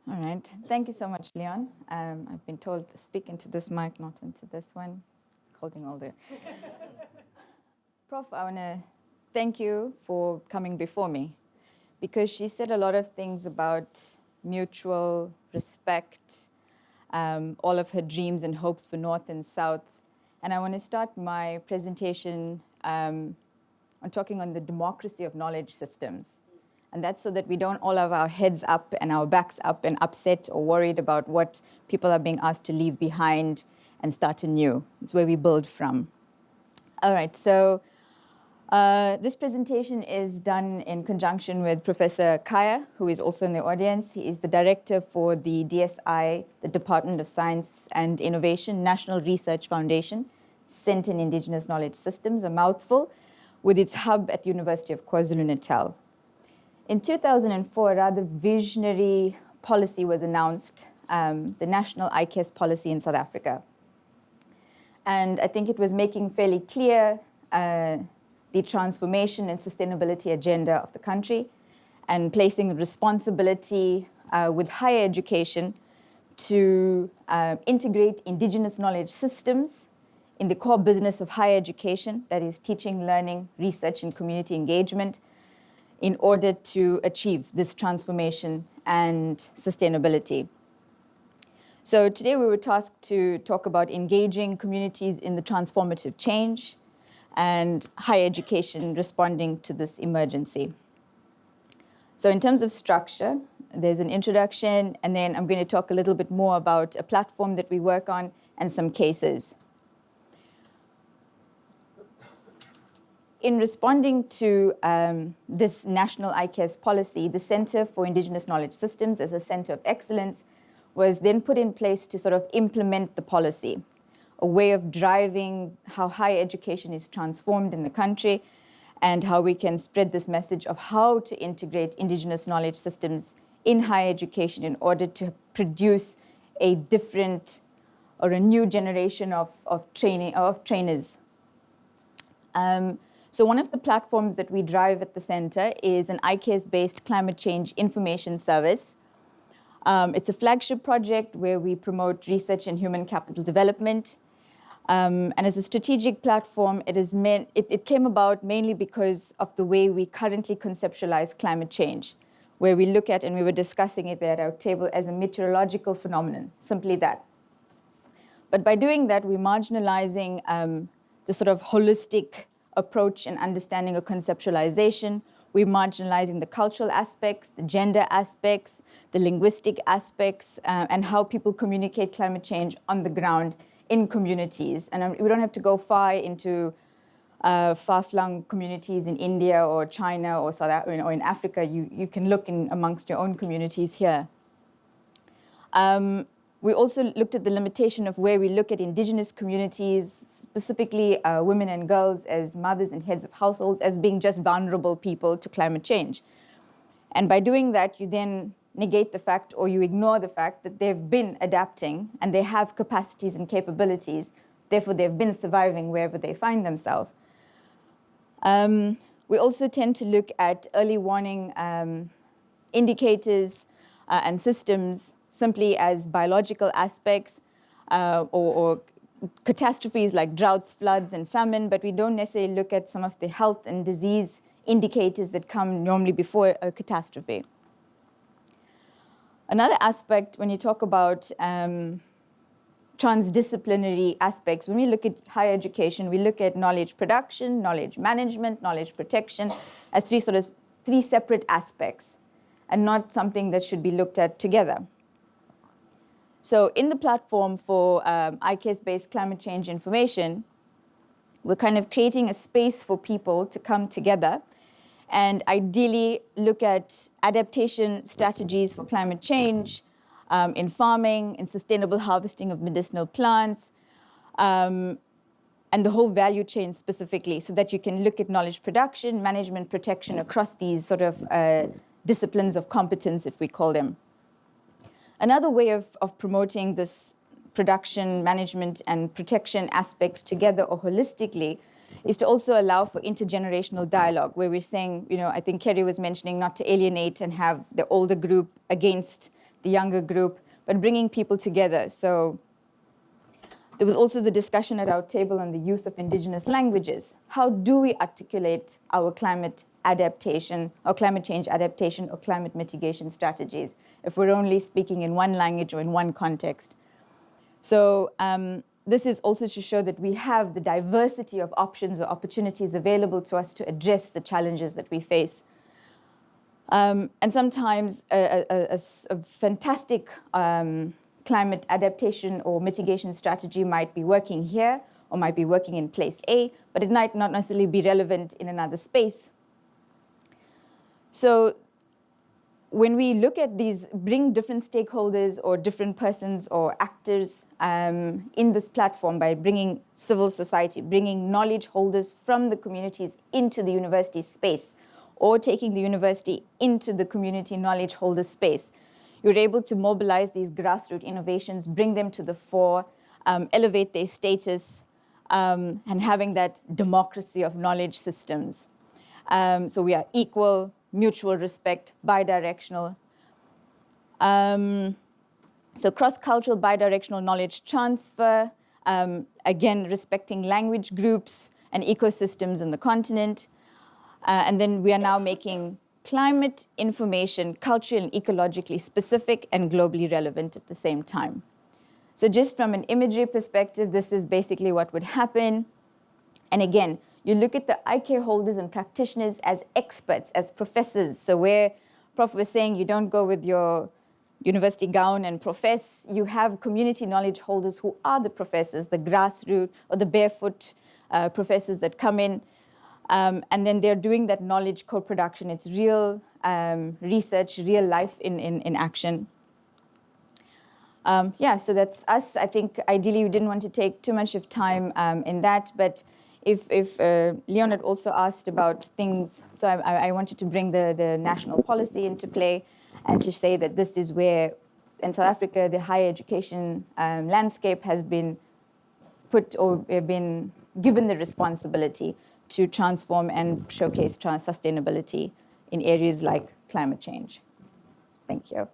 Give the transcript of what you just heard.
All right. Thank you so much, Leon. I've been told to speak into this mic, not into this one. Holding all the... Prof, I want to thank you for coming before me, because she said a lot of things about mutual respect, all of her dreams and hopes for North and South. And I want to start my presentation on talking on the democracy of knowledge systems. And that's so that we don't all have our heads up and our backs up and upset or worried about what people are being asked to leave behind and start anew. It's where we build from. All right, so this presentation is done in conjunction with Professor Kaya, who is also in the audience. He is the director for the DSI, the Department of Science and Innovation, National Research Foundation, Center in Indigenous Knowledge Systems, a mouthful, with its hub at the University of KwaZulu-Natal. In 2004, a rather visionary policy was announced, the National IKS Policy in South Africa. And I think it was making fairly clear the transformation and sustainability agenda of the country, and placing responsibility with higher education to integrate Indigenous knowledge systems in the core business of higher education, that is teaching, learning, research, and community engagement, in order to achieve this transformation and sustainability. So today we were tasked to talk about engaging communities in the transformative change and higher education responding to this emergency. So in terms of structure, there's an introduction, and then I'm going to talk a little bit more about a platform that we work on and some cases. In responding to this national IKS policy, the Center for Indigenous Knowledge Systems as a center of excellence was then put in place to sort of implement the policy, a way of driving how higher education is transformed in the country and how we can spread this message of how to integrate Indigenous knowledge systems in higher education in order to produce a different or a new generation of trainers. So one of the platforms that we drive at the center is an IKS-based climate change information service. It's a flagship project where we promote research and human capital development. And as a strategic platform, it came about mainly because of the way we currently conceptualize climate change, where we look at, and we were discussing it there at our table, as a meteorological phenomenon, simply that. But by doing that, we're marginalizing the sort of holistic approach and understanding of conceptualization. We're marginalizing the cultural aspects, the gender aspects, the linguistic aspects, and how people communicate climate change on the ground in communities. And we don't have to go far into far-flung communities in India or China or South Africa, or in Africa. You can look in amongst your own communities here. We also looked at the limitation of where we look at Indigenous communities, specifically women and girls as mothers and heads of households, as being just vulnerable people to climate change. And by doing that, you then negate the fact, or you ignore the fact, that they've been adapting and they have capacities and capabilities. Therefore, they've been surviving wherever they find themselves. We also tend to look at early warning indicators and systems simply as biological aspects or catastrophes like droughts, floods, and famine, but we don't necessarily look at some of the health and disease indicators that come normally before a catastrophe. Another aspect, when you talk about transdisciplinary aspects, when we look at higher education, we look at knowledge production, knowledge management, knowledge protection as three separate aspects, and not something that should be looked at together. So in the platform for IKS-based climate change information, we're kind of creating a space for people to come together and ideally look at adaptation strategies for climate change in farming, in sustainable harvesting of medicinal plants, and the whole value chain specifically, so that you can look at knowledge production, management, protection across these sort of disciplines of competence, if we call them. Another way of promoting this production, management, and protection aspects together or holistically is to also allow for intergenerational dialogue, where we're saying, I think Kerry was mentioning not to alienate and have the older group against the younger group, but bringing people together. So there was also the discussion at our table on the use of indigenous languages. How do we articulate our climate adaptation or climate change adaptation or climate mitigation strategies if we're only speaking in one language or in one context? So this is also to show that we have the diversity of options or opportunities available to us to address the challenges that we face. And sometimes a fantastic climate adaptation or mitigation strategy might be working here or might be working in place A, but it might not necessarily be relevant in another space. So when we look at these, bring different stakeholders or different persons or actors in this platform by bringing civil society, bringing knowledge holders from the communities into the university space, or taking the university into the community knowledge holder space, you're able to mobilize these grassroots innovations, bring them to the fore, elevate their status, and having that democracy of knowledge systems. So we are equal, mutual respect, bidirectional. So cross-cultural bidirectional knowledge transfer, again, respecting language groups and ecosystems in the continent. And then we are now making climate information culturally and ecologically specific and globally relevant at the same time. So just from an imagery perspective, this is basically what would happen. And again, you look at the IK holders and practitioners as experts, as professors. So where Prof was saying you don't go with your university gown and profess, you have community knowledge holders who are the professors, the grassroots or the barefoot professors that come in. And then they're doing that knowledge co-production. It's real research, real life in action. Yeah, so that's us. I think ideally we didn't want to take too much of time in that, but if Leon had also asked about things, so I wanted to bring the national policy into play and to say that this is where, in South Africa, the higher education landscape has been put or been given the responsibility to transform and showcase sustainability in areas like climate change. Thank you.